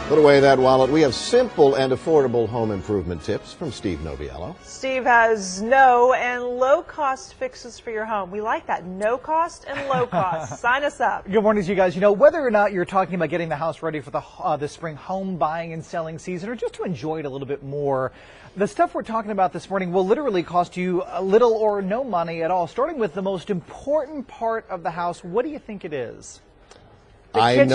Put away that wallet. We have simple and affordable home improvement tips from Steve Noviello. Steve has no and low-cost fixes for your home. We like that. No cost and low cost. Sign us up. Good morning to you guys. You know, whether or not you're talking about getting the house ready for the spring home buying and selling season, or just to enjoy it a little bit more, the stuff we're talking about this morning will literally cost you little or no money at all. Starting with the most important part of the house, what do you think it is? I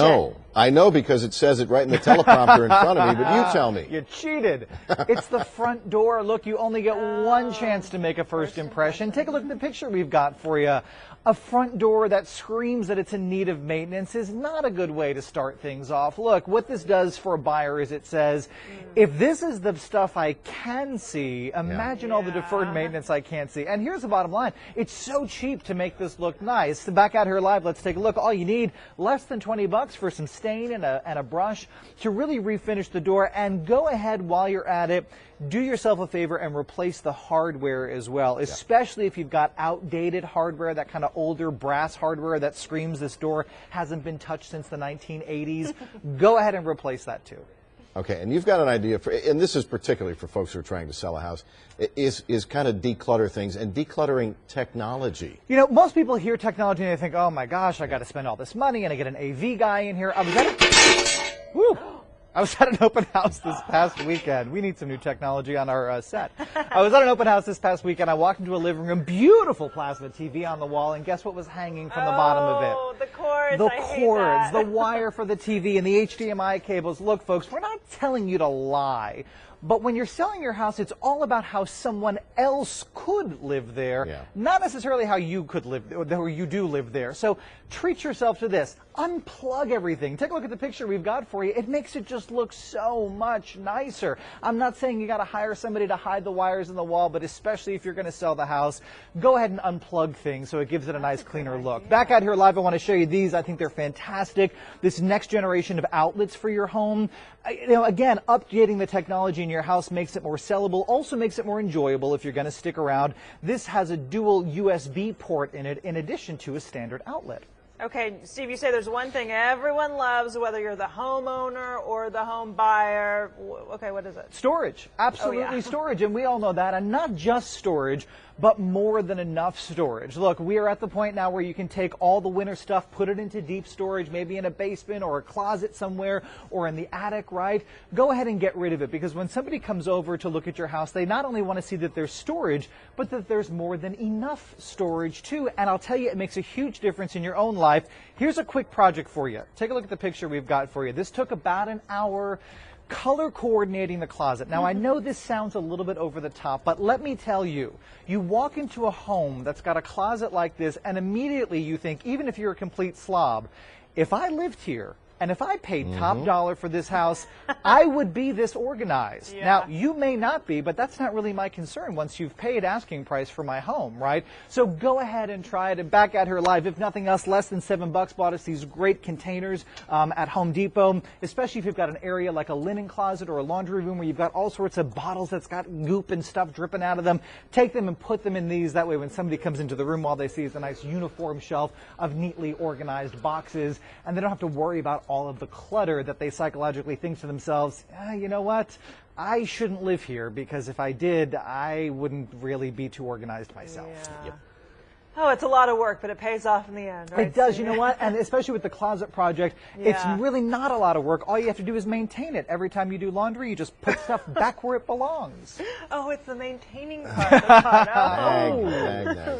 know because it says it right in the teleprompter in front of me, but you tell me. You cheated. It's the front door. Look, you only get one chance to make a first impression. Take a look at the picture we've got for you. A front door that screams that it's in need of maintenance is not a good way to start things off. Look, what this does for a buyer is it says, if this is the stuff I can see, imagine all the deferred maintenance I can't see. And here's the bottom line. It's so cheap to make this look nice. Back out here live, let's take a look. All you need, less than $20 for some stain and a brush to really refinish the door. And go ahead while you're at it, do yourself a favor and replace the hardware as well, especially if you've got outdated hardware, that kind of older brass hardware that screams this door hasn't been touched since the 1980s. Go ahead and replace that too. Okay, and you've got an idea for, and this is particularly for folks who are trying to sell a house, is kind of declutter things and decluttering technology. You know, most people hear technology and they think, oh my gosh, I got to spend all this money and I get an AV guy in here. I was at an open house this past weekend. We need some new technology on our set. I was at an open house this past weekend. I walked into a living room, beautiful plasma TV on the wall, and guess what was hanging from the bottom of it? Oh, the cords. The I hate cords, that. the wire for the TV, and the HDMI cables. Look, folks, we're not telling you to lie. But when you're selling your house, it's all about how someone else could live there, not necessarily how you could live there, or you do live there. So treat yourself to this. Unplug everything. Take a look at the picture we've got for you. It makes it just look so much nicer. I'm not saying you got to hire somebody to hide the wires in the wall, but especially if you're going to sell the house, go ahead and unplug things so it gives it a nice, cleaner look. Back out here live, I want to show you these. I think they're fantastic. This next generation of outlets for your home. You know, again, updating the technology in your house makes it more sellable, also makes it more enjoyable if you're going to stick around. This has a dual USB port in it in addition to a standard outlet. Okay, Steve, you say there's one thing everyone loves, whether you're the homeowner or the home buyer. Okay, what is it? Storage. Absolutely storage, and we all know that. And not just storage, but more than enough storage. Look, we are at the point now where you can take all the winter stuff, put it into deep storage, maybe in a basement or a closet somewhere or in the attic, right? Go ahead and get rid of it, because when somebody comes over to look at your house, they not only want to see that there's storage, but that there's more than enough storage too. And I'll tell you, it makes a huge difference in your own life. Here's a quick project for you. Take a look at the picture we've got for you. This took about an hour. Color coordinating the closet. Now, I know this sounds a little bit over the top, but let me tell you, you walk into a home that's got a closet like this, and immediately you think, even if you're a complete slob, if I lived here, and if I paid top dollar for this house, I would be this organized. Now, you may not be, but that's not really my concern once you've paid asking price for my home, right? So go ahead and try it. And back at her live, if nothing else, less than $7 bought us these great containers at Home Depot, especially if you've got an area like a linen closet or a laundry room where you've got all sorts of bottles that's got goop and stuff dripping out of them. Take them and put them in these. That way when somebody comes into the room, all they see is a nice uniform shelf of neatly organized boxes, and they don't have to worry about all of the clutter that they psychologically think to themselves, you know what, I shouldn't live here, because if I did, I wouldn't really be too organized myself. Oh, it's a lot of work, but it pays off in the end, right? It does, you know what? And especially with the closet project, it's really not a lot of work. All you have to do is maintain it. Every time you do laundry, you just put stuff back where it belongs. Oh, it's the maintaining part.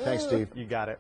Thanks, Steve. You got it.